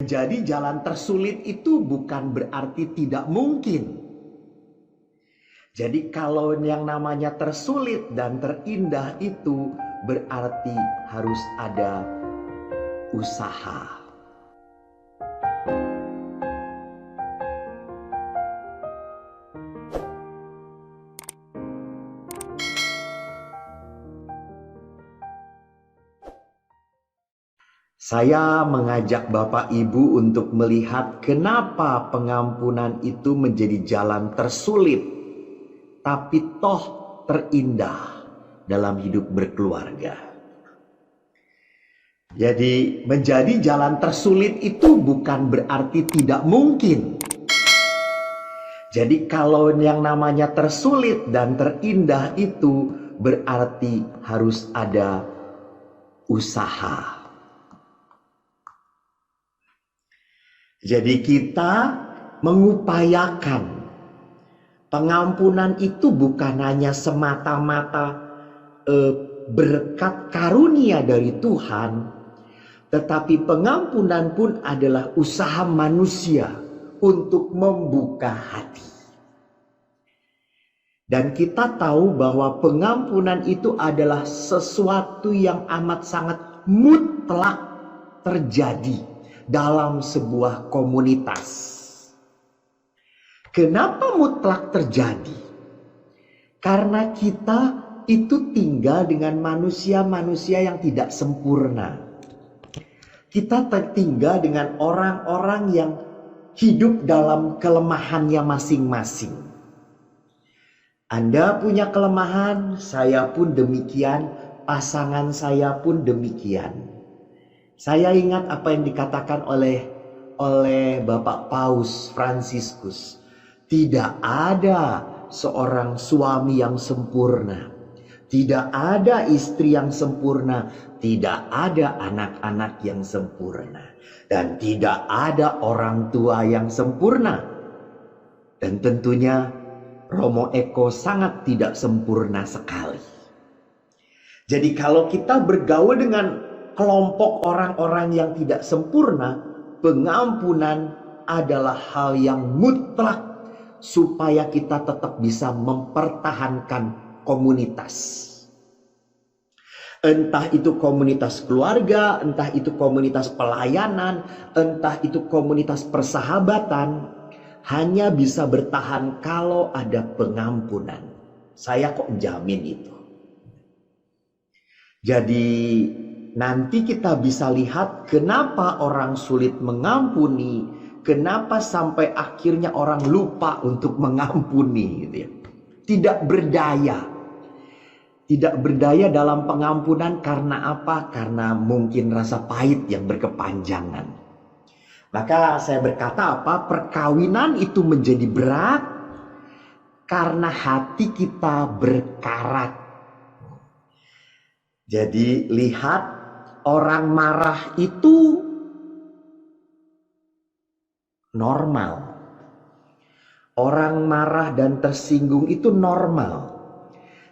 menjadi jalan tersulit itu bukan berarti tidak mungkin. Jadi kalau yang namanya tersulit dan terindah itu berarti harus ada usaha. Saya mengajak Bapak Ibu untuk melihat kenapa pengampunan itu menjadi jalan tersulit, tapi toh terindah dalam hidup berkeluarga. Jadi menjadi jalan tersulit itu bukan berarti tidak mungkin. Jadi kalau yang namanya tersulit dan terindah itu berarti harus ada usaha. Jadi kita mengupayakan pengampunan itu bukan hanya semata-mata berkat karunia dari Tuhan, tetapi pengampunan pun adalah usaha manusia untuk membuka hati. Dan kita tahu bahwa pengampunan itu adalah sesuatu yang amat sangat mutlak terjadi dalam sebuah komunitas. Kenapa mutlak terjadi? Karena kita itu tinggal dengan manusia-manusia yang tidak sempurna. Kita tinggal dengan orang-orang yang hidup dalam kelemahannya masing-masing. Anda punya kelemahan, saya pun demikian, pasangan saya pun demikian. Saya ingat apa yang dikatakan oleh Bapak Paus Fransiskus. Tidak ada seorang suami yang sempurna. Tidak ada istri yang sempurna. Tidak ada anak-anak yang sempurna. Dan tidak ada orang tua yang sempurna. Dan tentunya Romo Eko sangat tidak sempurna sekali. Jadi kalau kita bergaul dengan kelompok orang-orang yang tidak sempurna, pengampunan adalah hal yang mutlak supaya kita tetap bisa mempertahankan komunitas. Entah itu komunitas keluarga, entah itu komunitas pelayanan, entah itu komunitas persahabatan, hanya bisa bertahan kalau ada pengampunan. Saya kok jamin itu. Jadi nanti kita bisa lihat kenapa orang sulit mengampuni, kenapa sampai akhirnya orang lupa untuk mengampuni gitu ya. Tidak berdaya. Tidak berdaya dalam pengampunan karena apa? Karena mungkin rasa pahit yang berkepanjangan. Maka saya berkata apa? Perkawinan itu menjadi berat karena hati kita berkarat. Jadi lihat, orang marah itu normal. Orang marah dan tersinggung itu normal.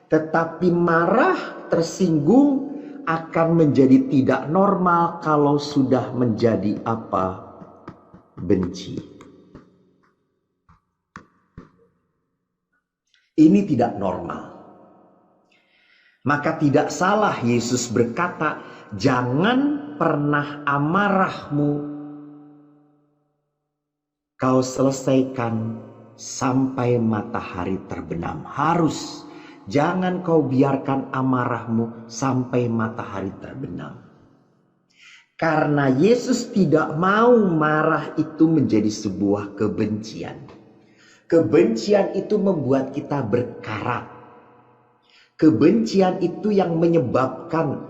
Tetapi marah, tersinggung akan menjadi tidak normal kalau sudah menjadi apa? Benci. Ini tidak normal. Maka tidak salah Yesus berkata, jangan pernah amarahmu kau selesaikan sampai matahari terbenam. Harus. Jangan kau biarkan amarahmu sampai matahari terbenam. Karena Yesus tidak mau marah itu menjadi sebuah kebencian. Kebencian itu membuat kita berkarat. Kebencian itu yang menyebabkan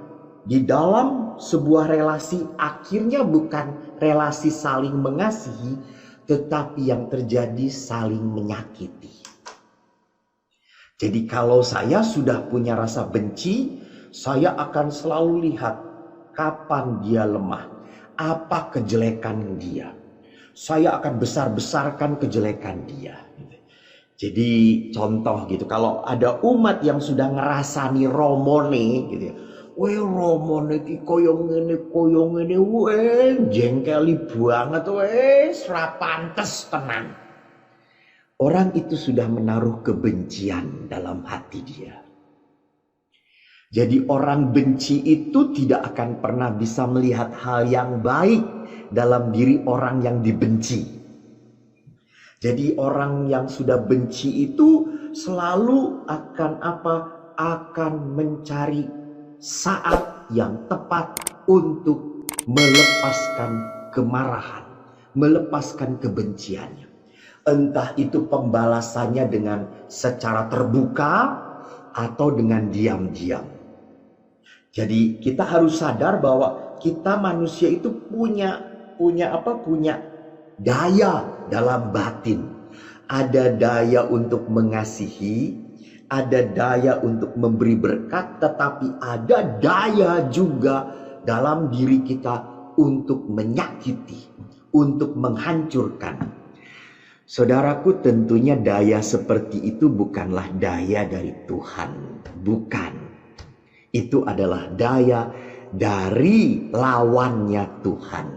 di dalam sebuah relasi akhirnya bukan relasi saling mengasihi, tetapi yang terjadi saling menyakiti. Jadi kalau saya sudah punya rasa benci, saya akan selalu lihat kapan dia lemah, apa kejelekan dia. Saya akan besar-besarkan kejelekan dia. Jadi contoh gitu, kalau ada umat yang sudah ngerasani romone gitu ya, Weh Romo iki koyo ngene weh jengkeli banget weh ora pantes tenan. Orang itu sudah menaruh kebencian dalam hati dia. Jadi orang benci itu tidak akan pernah bisa melihat hal yang baik dalam diri orang yang dibenci. Jadi orang yang sudah benci itu selalu akan akan mencari saat yang tepat untuk melepaskan kemarahan, melepaskan kebenciannya. Entah itu pembalasannya dengan secara terbuka atau dengan diam-diam. Jadi kita harus sadar bahwa kita manusia itu punya daya dalam batin. Ada daya untuk mengasihi, ada daya untuk memberi berkat, tetapi ada daya juga dalam diri kita untuk menyakiti, untuk menghancurkan. Saudaraku, tentunya daya seperti itu bukanlah daya dari Tuhan, bukan. Itu adalah daya dari lawannya Tuhan.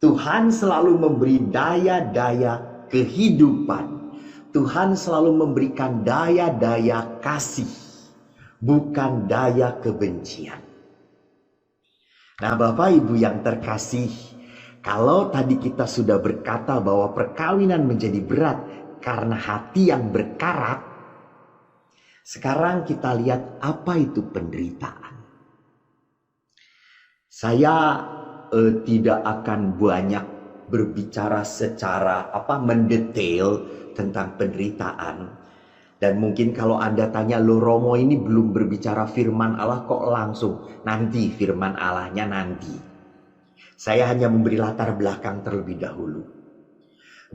Tuhan selalu memberi daya-daya kehidupan. Tuhan selalu memberikan daya-daya kasih, bukan daya kebencian. Nah, Bapak Ibu yang terkasih, kalau tadi kita sudah berkata bahwa perkawinan menjadi berat karena hati yang berkarat, sekarang kita lihat apa itu penderitaan. Saya tidak akan banyak berbicara secara mendetail tentang penderitaan. Dan mungkin kalau Anda tanya, loh Romo ini belum berbicara firman Allah kok langsung? Nanti firman Allahnya nanti. Saya hanya memberi latar belakang terlebih dahulu.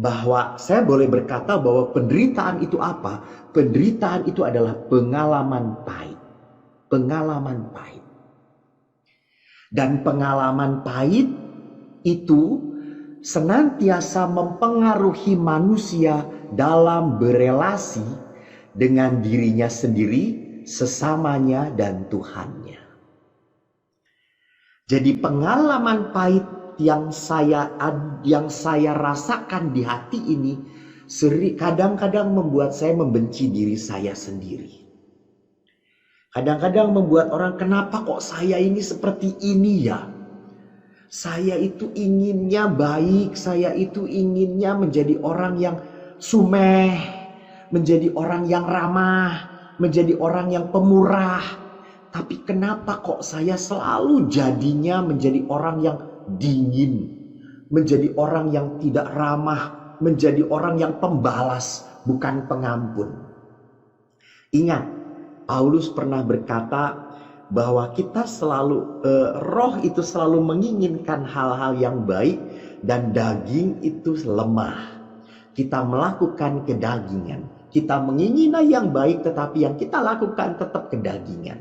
Bahwa saya boleh berkata bahwa penderitaan itu apa? Penderitaan itu adalah pengalaman pahit. Pengalaman pahit. Dan pengalaman pahit itu senantiasa mempengaruhi manusia dalam berelasi dengan dirinya sendiri, sesamanya, dan Tuhannya. Jadi pengalaman pahit yang saya rasakan di hati ini kadang-kadang membuat saya membenci diri saya sendiri. Kadang-kadang membuat orang, kenapa kok saya ini seperti ini ya? Saya itu inginnya baik, saya itu inginnya menjadi orang yang sumeh, menjadi orang yang ramah, menjadi orang yang pemurah. Tapi kenapa kok saya selalu jadinya menjadi orang yang dingin, menjadi orang yang tidak ramah, menjadi orang yang pembalas, bukan pengampun. Ingat, Paulus pernah berkata bahwa kita selalu, roh itu selalu menginginkan hal-hal yang baik dan daging itu lemah. Kita melakukan kedagingan. Kita menginginkan yang baik tetapi yang kita lakukan tetap kedagingan.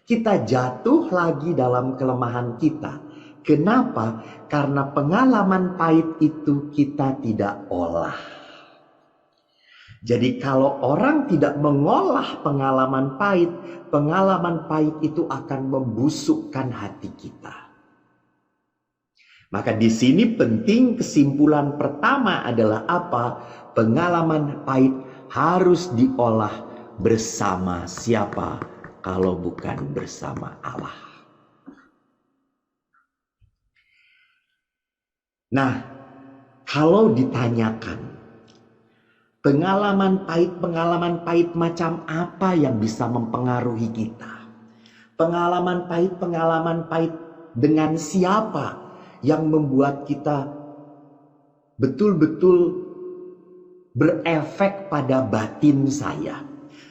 Kita jatuh lagi dalam kelemahan kita. Kenapa? Karena pengalaman pahit itu kita tidak olah. Jadi kalau orang tidak mengolah pengalaman pahit itu akan membusukkan hati kita. Maka di sini penting kesimpulan pertama adalah apa? Pengalaman pahit harus diolah bersama siapa? Kalau bukan bersama Allah. Nah, kalau ditanyakan pengalaman pahit macam apa yang bisa mempengaruhi kita? Pengalaman pahit dengan siapa yang membuat kita betul-betul berefek pada batin saya?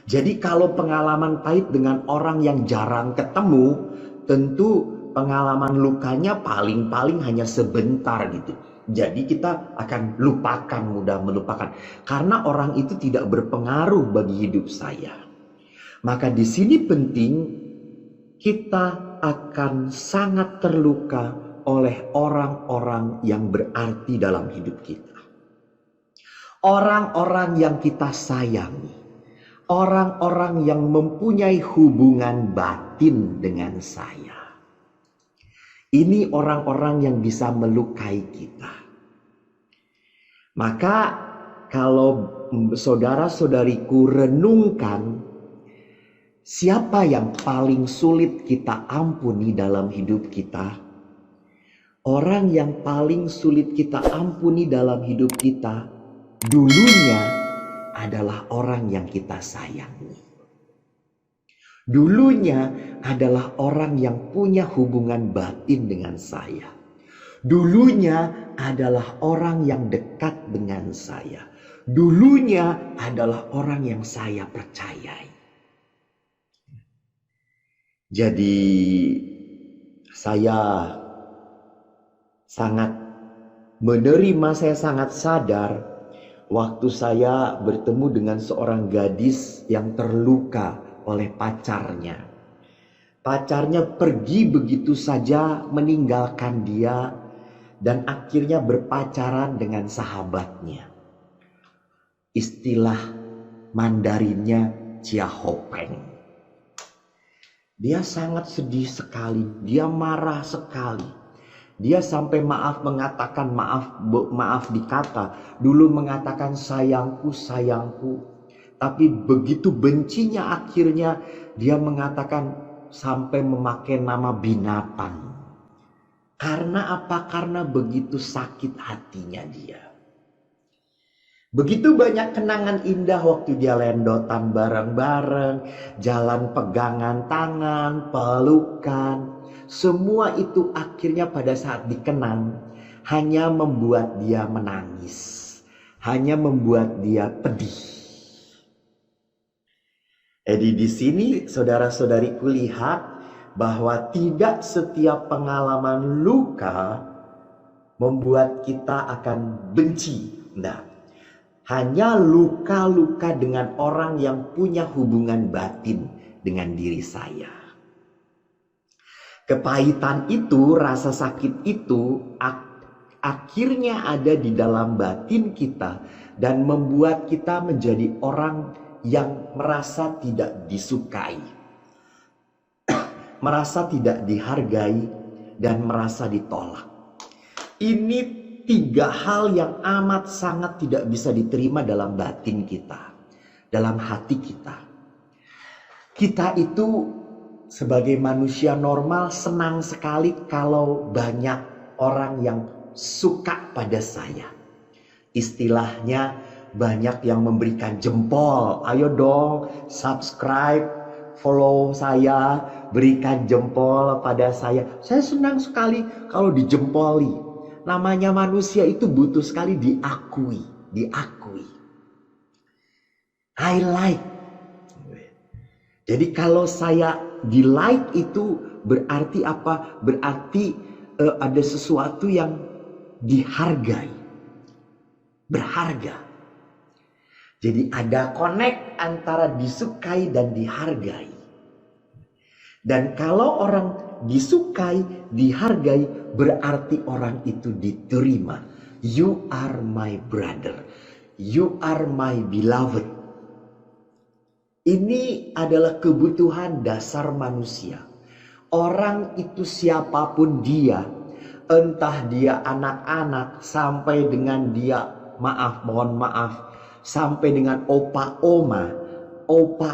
Jadi kalau pengalaman pahit dengan orang yang jarang ketemu, tentu pengalaman lukanya paling-paling hanya sebentar gitu. Jadi kita akan mudah melupakan. Karena orang itu tidak berpengaruh bagi hidup saya. Maka di sini penting, kita akan sangat terluka oleh orang-orang yang berarti dalam hidup kita. Orang-orang yang kita sayangi. Orang-orang yang mempunyai hubungan batin batin dengan saya. Ini orang-orang yang bisa melukai kita. Maka kalau saudara-saudariku renungkan, siapa yang paling sulit kita ampuni dalam hidup kita? Orang yang paling sulit kita ampuni dalam hidup kita dulunya adalah orang yang kita sayangi. Dulunya adalah orang yang punya hubungan batin dengan saya. Dulunya adalah orang yang dekat dengan saya. Dulunya adalah orang yang saya percayai. Jadi saya sangat menerima, saya sangat sadar waktu saya bertemu dengan seorang gadis yang terluka oleh pacarnya. Pacarnya pergi begitu saja meninggalkan dia dan akhirnya berpacaran dengan sahabatnya. Istilah Mandarinnya Ciahopeng. Dia sangat sedih sekali, dia marah sekali. Dia sampai mengatakan maaf dikata. Dulu mengatakan sayangku, sayangku. Tapi begitu bencinya akhirnya dia mengatakan sampai memakai nama binatang. Karena apa? Karena begitu sakit hatinya dia. Begitu banyak kenangan indah waktu dia lendotan bareng-bareng, jalan pegangan tangan, pelukan. Semua itu akhirnya pada saat dikenang hanya membuat dia menangis, hanya membuat dia pedih. Jadi di sini saudara-saudariku lihat bahwa tidak setiap pengalaman luka membuat kita akan benci. Nah, hanya luka-luka dengan orang yang punya hubungan batin dengan diri saya. Kepahitan itu, rasa sakit itu akhirnya ada di dalam batin kita dan membuat kita menjadi orang yang merasa tidak disukai, merasa tidak dihargai, dan merasa ditolak. Ini tiga hal yang amat sangat tidak bisa diterima dalam batin kita, dalam hati kita. Kita itu sebagai manusia normal senang sekali kalau banyak orang yang suka pada saya. Istilahnya banyak yang memberikan jempol. Ayo dong subscribe, follow saya, berikan jempol pada saya. Saya senang sekali kalau dijempoli. Namanya manusia itu butuh sekali diakui. I like. Jadi kalau saya di like itu berarti apa? Berarti ada sesuatu yang dihargai. Berharga. Jadi ada connect antara disukai dan dihargai. Dan kalau orang disukai, dihargai, berarti orang itu diterima. You are my brother. You are my beloved. Ini adalah kebutuhan dasar manusia. Orang itu siapapun dia, entah dia anak-anak sampai dengan dia, mohon maaf, sampai dengan opa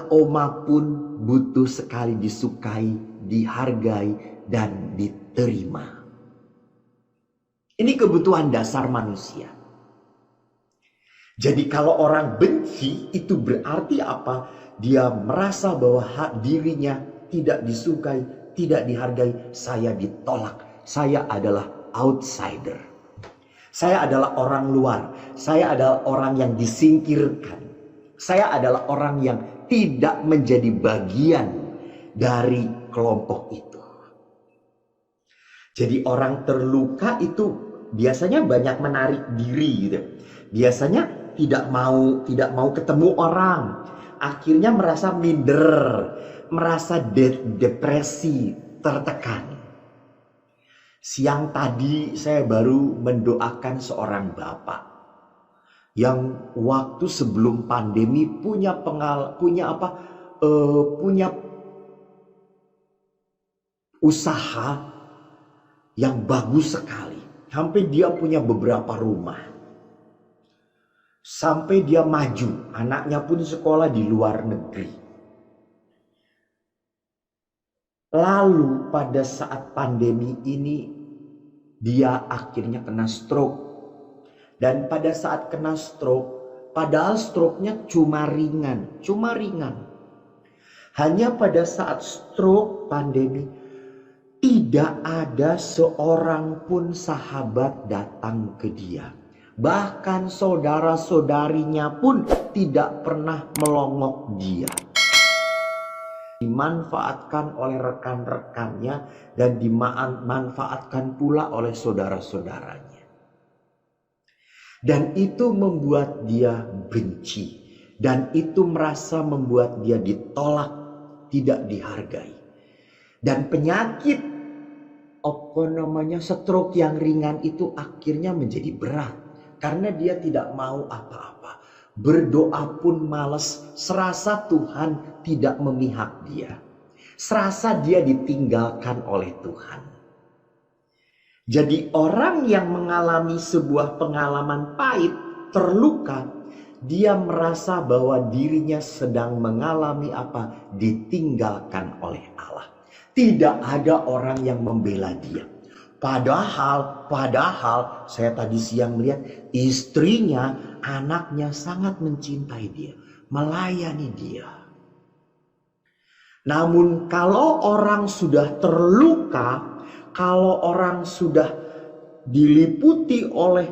oma pun butuh sekali disukai, dihargai, dan diterima. Ini kebutuhan dasar manusia. Jadi kalau orang benci itu berarti apa? Dia merasa bahwa dirinya tidak disukai, tidak dihargai, saya ditolak, saya adalah outsider. Saya adalah orang luar, saya adalah orang yang disingkirkan. Saya adalah orang yang tidak menjadi bagian dari kelompok itu. Jadi orang terluka itu biasanya banyak menarik diri gitu. Biasanya tidak mau ketemu orang. Akhirnya merasa minder, merasa depresi, tertekan. Siang tadi saya baru mendoakan seorang bapak yang waktu sebelum pandemi punya usaha yang bagus sekali. Sampai dia punya beberapa rumah. Sampai dia maju, anaknya pun sekolah di luar negeri. Lalu pada saat pandemi ini, dia akhirnya kena stroke. Dan pada saat kena stroke, padahal stroke-nya cuma ringan. Hanya pada saat stroke pandemi, tidak ada seorang pun sahabat datang ke dia. Bahkan saudara-saudarinya pun tidak pernah melongok dia. Dimanfaatkan oleh rekan-rekannya dan dimanfaatkan pula oleh saudara-saudaranya. Dan itu membuat dia benci. Dan itu merasa membuat dia ditolak, tidak dihargai. Dan penyakit stroke yang ringan itu akhirnya menjadi berat. Karena dia tidak mau apa-apa. Berdoa pun malas, serasa Tuhan tidak memihak dia. Serasa dia ditinggalkan oleh Tuhan. Jadi orang yang mengalami sebuah pengalaman pahit, terluka, dia merasa bahwa dirinya sedang mengalami apa? Ditinggalkan oleh Allah. Tidak ada orang yang membela dia. Padahal saya tadi siang melihat istrinya, anaknya sangat mencintai dia, melayani dia. Namun kalau orang sudah terluka, kalau orang sudah diliputi oleh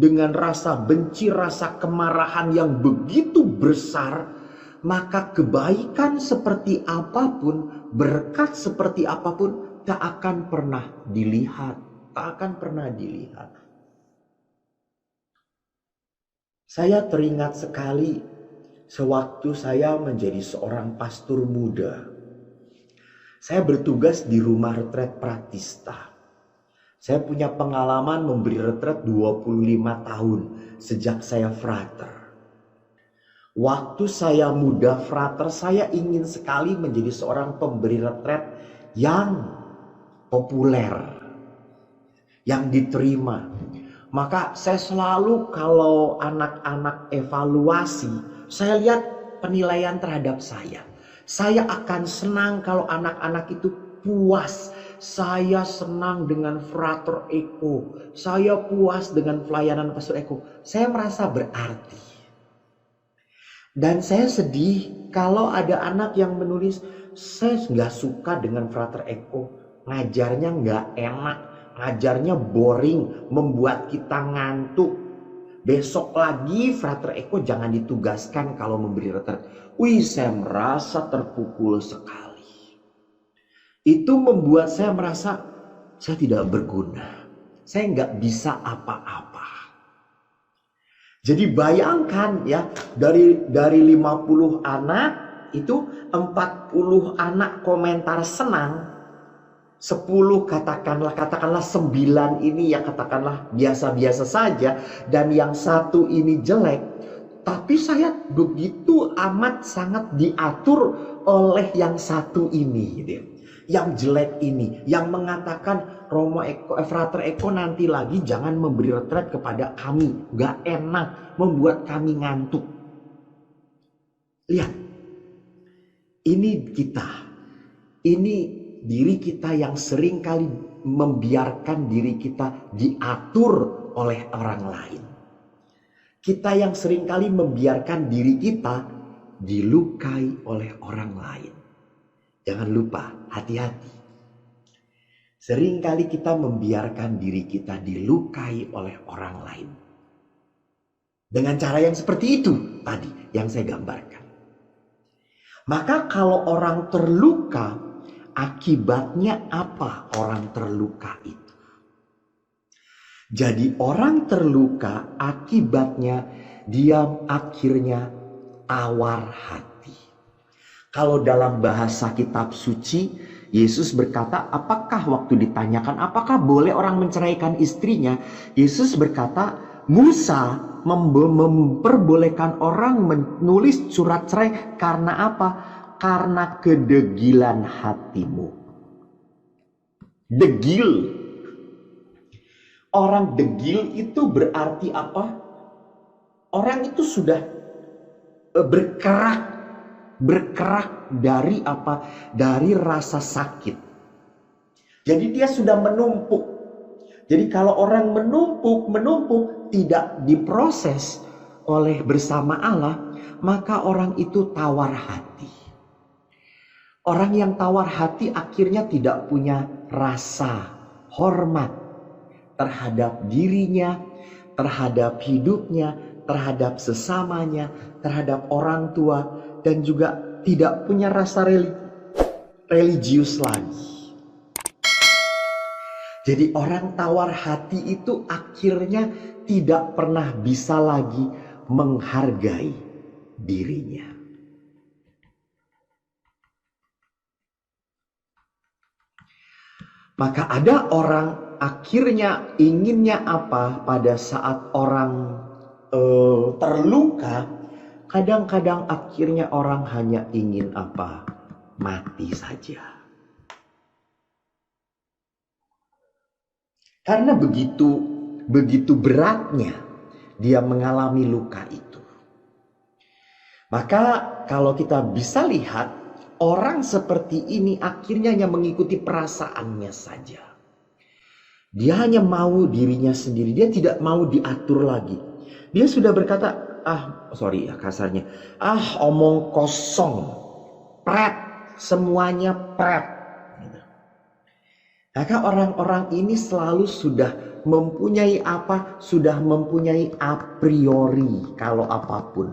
dengan rasa benci, rasa kemarahan yang begitu besar, maka kebaikan seperti apapun, berkat seperti apapun, tak akan pernah dilihat. Saya teringat sekali sewaktu saya menjadi seorang pastor muda. Saya bertugas di rumah retret Pratista. Saya punya pengalaman memberi retret 25 tahun sejak saya frater. Waktu saya muda frater, saya ingin sekali menjadi seorang pemberi retret yang populer, yang diterima. Maka saya selalu kalau anak-anak evaluasi, saya lihat penilaian terhadap saya. Saya akan senang kalau anak-anak itu puas. Saya senang dengan Frater Eko. Saya puas dengan pelayanan Pastor Eko. Saya merasa berarti. Dan saya sedih kalau ada anak yang menulis, saya nggak suka dengan Frater Eko. Ngajarnya nggak enak, ngajarnya boring, membuat kita ngantuk. Besok lagi Frater Eko jangan ditugaskan kalau memberi retret. Saya merasa terpukul sekali. Itu membuat saya merasa saya tidak berguna. Saya nggak bisa apa-apa. Jadi bayangkan ya, dari 50 anak itu 40 anak komentar senang. 10 katakanlah 9 ini ya katakanlah biasa-biasa saja, dan yang satu ini jelek. Tapi saya begitu amat sangat diatur oleh yang satu ini gitu ya. Yang jelek ini, yang mengatakan Frater Eko nanti lagi jangan memberi retret kepada kami, gak enak, membuat kami ngantuk. Lihat, ini kita, ini diri kita yang sering kali membiarkan diri kita diatur oleh orang lain. Kita yang sering kali membiarkan diri kita dilukai oleh orang lain. Jangan lupa, hati-hati. Seringkali kita membiarkan diri kita dilukai oleh orang lain. Dengan cara yang seperti itu tadi yang saya gambarkan. Maka kalau orang terluka, akibatnya apa orang terluka itu? Jadi orang terluka akibatnya dia akhirnya tawar hati. Kalau dalam bahasa kitab suci, Yesus berkata, apakah waktu ditanyakan apakah boleh orang menceraikan istrinya? Yesus berkata, Musa memperbolehkan orang menulis surat cerai karena apa? Karena kedegilan hatimu. Degil. Orang degil itu berarti apa? Orang itu sudah berkerak dari apa? Dari rasa sakit. Jadi dia sudah menumpuk. Jadi kalau orang menumpuk tidak diproses oleh bersama Allah, maka orang itu tawar hati. Orang yang tawar hati akhirnya tidak punya rasa hormat terhadap dirinya, terhadap hidupnya, terhadap sesamanya, terhadap orang tua, dan juga tidak punya rasa religius lagi. Jadi orang tawar hati itu akhirnya tidak pernah bisa lagi menghargai dirinya. Maka ada orang akhirnya inginnya apa pada saat orang terluka, kadang-kadang akhirnya orang hanya ingin apa? Mati saja. Karena begitu beratnya dia mengalami luka itu. Maka kalau kita bisa lihat, orang seperti ini akhirnya hanya mengikuti perasaannya saja. Dia hanya mau dirinya sendiri, dia tidak mau diatur lagi. Dia sudah berkata, kasarnya, omong kosong, pret, semuanya pret. Maka orang-orang ini selalu sudah mempunyai apa? Sudah mempunyai a priori kalau apapun.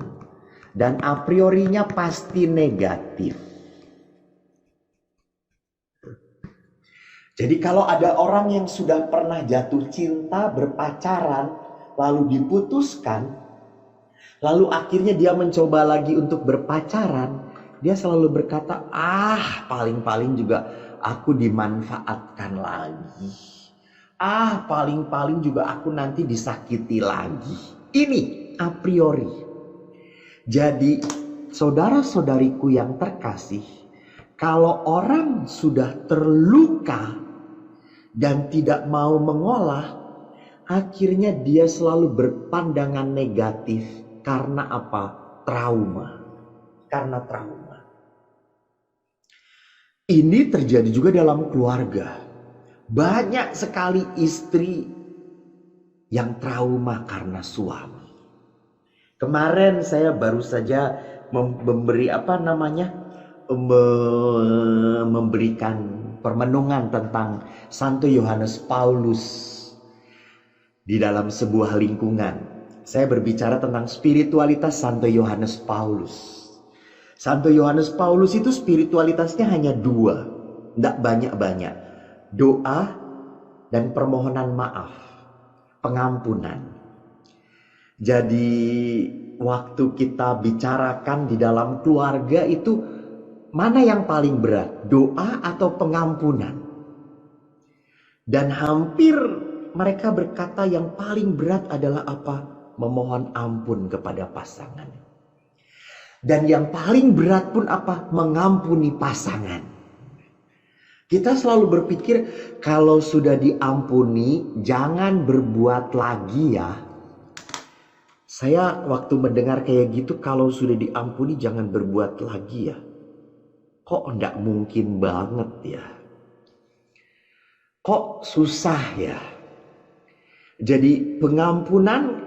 Dan a priorinya pasti negatif. Jadi kalau ada orang yang sudah pernah jatuh cinta, berpacaran, lalu diputuskan, lalu akhirnya dia mencoba lagi untuk berpacaran, dia selalu berkata, paling-paling juga aku dimanfaatkan lagi. Paling-paling juga aku nanti disakiti lagi. Ini a priori. Jadi saudara-saudariku yang terkasih, kalau orang sudah terluka dan tidak mau mengolah, akhirnya dia selalu berpandangan negatif. Karena apa? Trauma. Karena trauma. Ini terjadi juga dalam keluarga. Banyak sekali istri yang trauma karena suami. Kemarin saya baru saja memberikan permenungan tentang Santo Yohanes Paulus di dalam sebuah lingkungan. Saya berbicara tentang spiritualitas Santo Yohanes Paulus. Santo Yohanes Paulus itu spiritualitasnya hanya 2, tidak banyak-banyak. Doa dan permohonan maaf, pengampunan. Jadi waktu kita bicarakan di dalam keluarga itu, mana yang paling berat? Doa atau pengampunan? Dan hampir mereka berkata yang paling berat adalah apa? Memohon ampun kepada pasangan. Dan yang paling berat pun apa? Mengampuni pasangan. Kita selalu berpikir kalau sudah diampuni jangan berbuat lagi ya. Saya waktu mendengar kayak gitu, kalau sudah diampuni jangan berbuat lagi ya. Kok enggak mungkin banget ya? Kok susah ya? Jadi pengampunan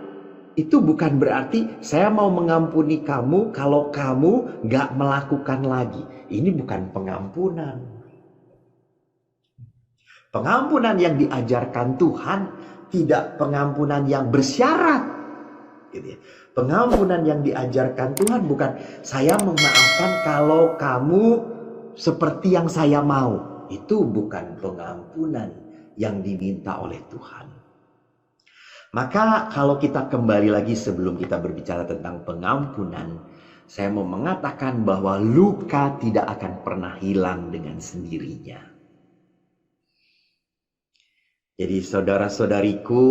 itu bukan berarti saya mau mengampuni kamu kalau kamu gak melakukan lagi. Ini bukan pengampunan. Pengampunan yang diajarkan Tuhan tidak pengampunan yang bersyarat. Pengampunan yang diajarkan Tuhan bukan saya memaafkan kalau kamu seperti yang saya mau. Itu bukan pengampunan yang diminta oleh Tuhan. Maka kalau kita kembali lagi sebelum kita berbicara tentang pengampunan, saya mau mengatakan bahwa luka tidak akan pernah hilang dengan sendirinya. Jadi saudara-saudariku,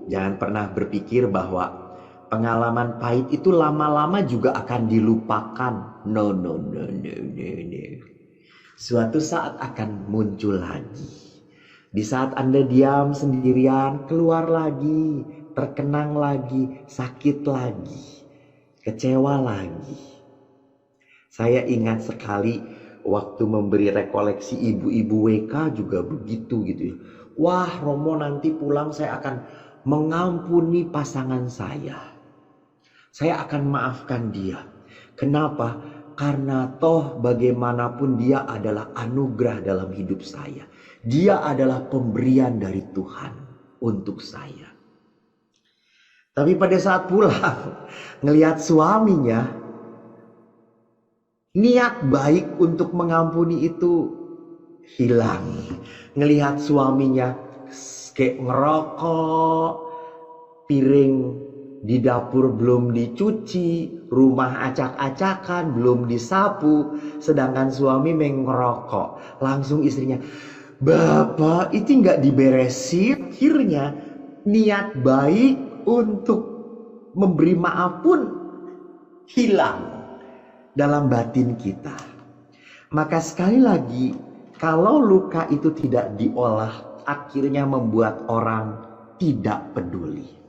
jangan pernah berpikir bahwa pengalaman pahit itu lama-lama juga akan dilupakan. No. Suatu saat akan muncul lagi. Di saat Anda diam sendirian, keluar lagi, terkenang lagi, sakit lagi, kecewa lagi. Saya ingat sekali waktu memberi rekoleksi ibu-ibu WK juga begitu gitu ya. Wah, Romo nanti pulang saya akan mengampuni pasangan saya. Saya akan maafkan dia. Kenapa? Karena toh bagaimanapun dia adalah anugerah dalam hidup saya. Dia adalah pemberian dari Tuhan untuk saya. Tapi pada saat pulang, ngelihat suaminya, niat baik untuk mengampuni itu hilang. Ngelihat suaminya kayak ngerokok, piring di dapur belum dicuci, rumah acak-acakan belum disapu, sedangkan suami mengerokok. Langsung istrinya, "Bapak itu nggak diberesin." Akhirnya niat baik untuk memberi maaf pun hilang dalam batin kita. Maka sekali lagi, kalau luka itu tidak diolah, akhirnya membuat orang tidak peduli.